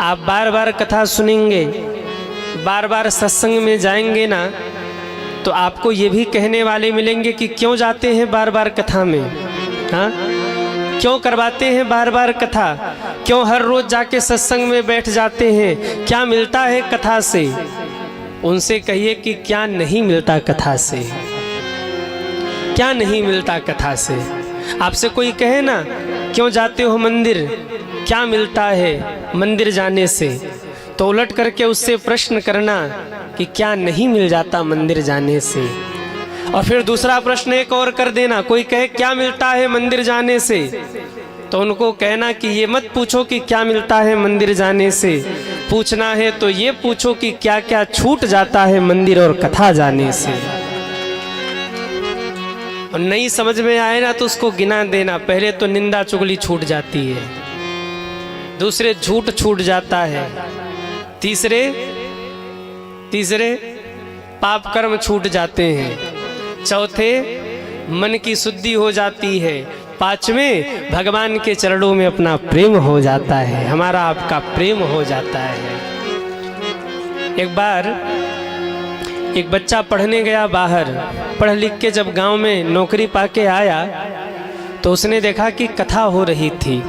आप बार बार कथा सुनेंगे, बार बार सत्संग में जाएंगे ना, तो आपको ये भी कहने वाले मिलेंगे कि क्यों जाते हैं बार बार कथा में, हाँ क्यों करवाते हैं बार बार कथा, क्यों हर रोज जाके सत्संग में बैठ जाते हैं, क्या मिलता है कथा से। उनसे कहिए कि क्या नहीं मिलता कथा से, क्या नहीं मिलता कथा से। आपसे कोई कहे ना क्यों जाते हो मंदिर, क्या मिलता है मंदिर जाने से, तो उलट करके उससे प्रश्न करना कि क्या नहीं मिल जाता मंदिर जाने से। और फिर दूसरा प्रश्न एक और कर देना, कोई कहे क्या मिलता है मंदिर जाने से, तो उनको कहना कि ये मत पूछो कि क्या मिलता है मंदिर जाने से, पूछना है तो ये पूछो कि क्या क्या छूट जाता है मंदिर और कथा जाने से। और नहीं समझ में आए ना तो उसको गिना देना, पहले तो निंदा चुगली छूट जाती है, दूसरे झूठ छूट जाता है, तीसरे पाप कर्म छूट जाते हैं, चौथे मन की शुद्धि हो जाती है, पांचवें भगवान के चरणों में अपना प्रेम हो जाता है, हमारा आपका प्रेम हो जाता है। एक बार एक बच्चा पढ़ने गया बाहर, पढ़ लिख के जब गांव में नौकरी पाके आया तो उसने देखा कि कथा हो रही थी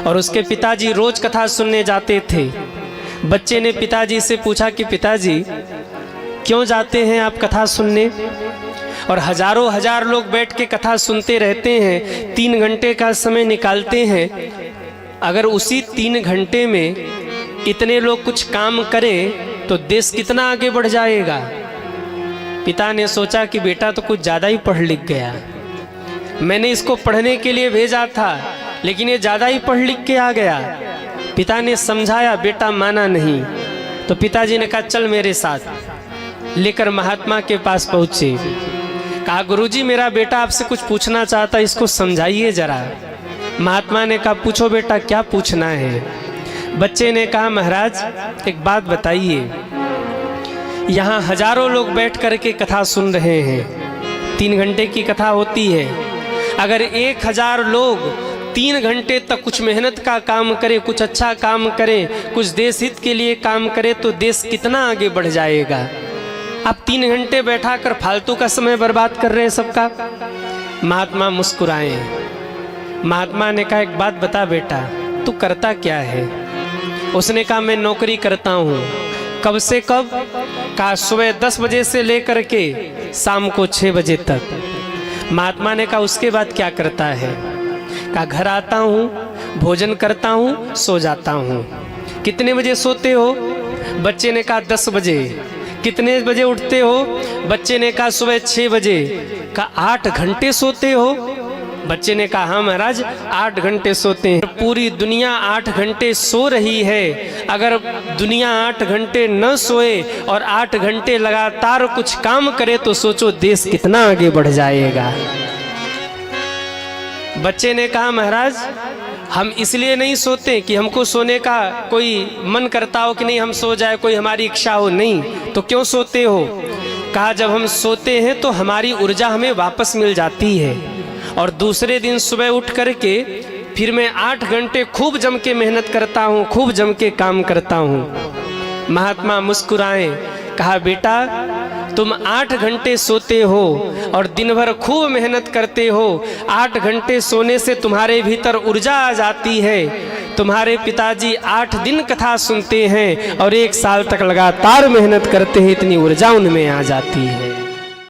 और उसके पिताजी रोज कथा सुनने जाते थे। बच्चे ने पिताजी से पूछा कि पिताजी क्यों जाते हैं आप कथा सुनने, और हजारों हजार लोग बैठ के कथा सुनते रहते हैं, 3 घंटे का समय निकालते हैं, अगर उसी 3 घंटे में इतने लोग कुछ काम करें तो देश कितना आगे बढ़ जाएगा। पिता ने सोचा कि बेटा तो कुछ ज़्यादा ही पढ़ लिख गया, मैंने इसको पढ़ने के लिए भेजा था लेकिन ये ज़्यादा ही पढ़ लिख के आ गया। पिता ने समझाया, बेटा माना नहीं, तो पिताजी ने कहा चल मेरे साथ, लेकर महात्मा के पास पहुँचे। कहा गुरुजी मेरा बेटा आपसे कुछ पूछना चाहता, इसको समझाइए जरा। महात्मा ने कहा पूछो बेटा क्या पूछना है। बच्चे ने कहा महाराज एक बात बताइए, यहाँ हजारों लोग बैठ करके कथा सुन रहे हैं, 3 घंटे की कथा होती है, अगर 1000 लोग 3 घंटे तक कुछ मेहनत का काम करे, कुछ अच्छा काम करे, कुछ देश हित के लिए काम करे तो देश कितना आगे बढ़ जाएगा। आप 3 घंटे बैठा कर फालतू का समय बर्बाद कर रहे हैं सबका। महात्मा मुस्कुराए। महात्मा ने कहा एक बात बता बेटा तू करता क्या है। उसने कहा मैं नौकरी करता हूँ। कब से कब? कहा सुबह 10 बजे से लेकर के शाम को 6 बजे तक। महात्मा ने कहा उसके बाद क्या करता है? कहा घर आता हूँ, भोजन करता हूँ, सो जाता हूँ। कितने बजे सोते हो? बच्चे ने कहा 10 बजे। कितने बजे उठते हो? बच्चे ने कहा सुबह 6 बजे। कहा 8 घंटे सोते हो? बच्चे ने कहा हाँ महाराज 8 घंटे सोते हैं। पूरी दुनिया 8 घंटे सो रही है, अगर दुनिया 8 घंटे न सोए और 8 घंटे लगातार कुछ काम करे तो सोचो देश कितना आगे बढ़ जाएगा। बच्चे ने कहा महाराज हम इसलिए नहीं सोते कि हमको सोने का कोई मन करता हो कि नहीं हम सो जाए, कोई हमारी इच्छा हो, नहीं तो क्यों सोते हो? कहा जब हम सोते हैं तो हमारी ऊर्जा हमें वापस मिल जाती है और दूसरे दिन सुबह उठ करके फिर मैं 8 घंटे खूब जम के मेहनत करता हूँ, खूब जम के काम करता हूँ। महात्मा मुस्कुराए। कहा बेटा तुम 8 घंटे सोते हो और दिन भर खूब मेहनत करते हो, 8 घंटे सोने से तुम्हारे भीतर ऊर्जा आ जाती है। तुम्हारे पिताजी 8 दिन कथा सुनते हैं और 1 साल तक लगातार मेहनत करते हैं, इतनी ऊर्जा उनमें आ जाती है।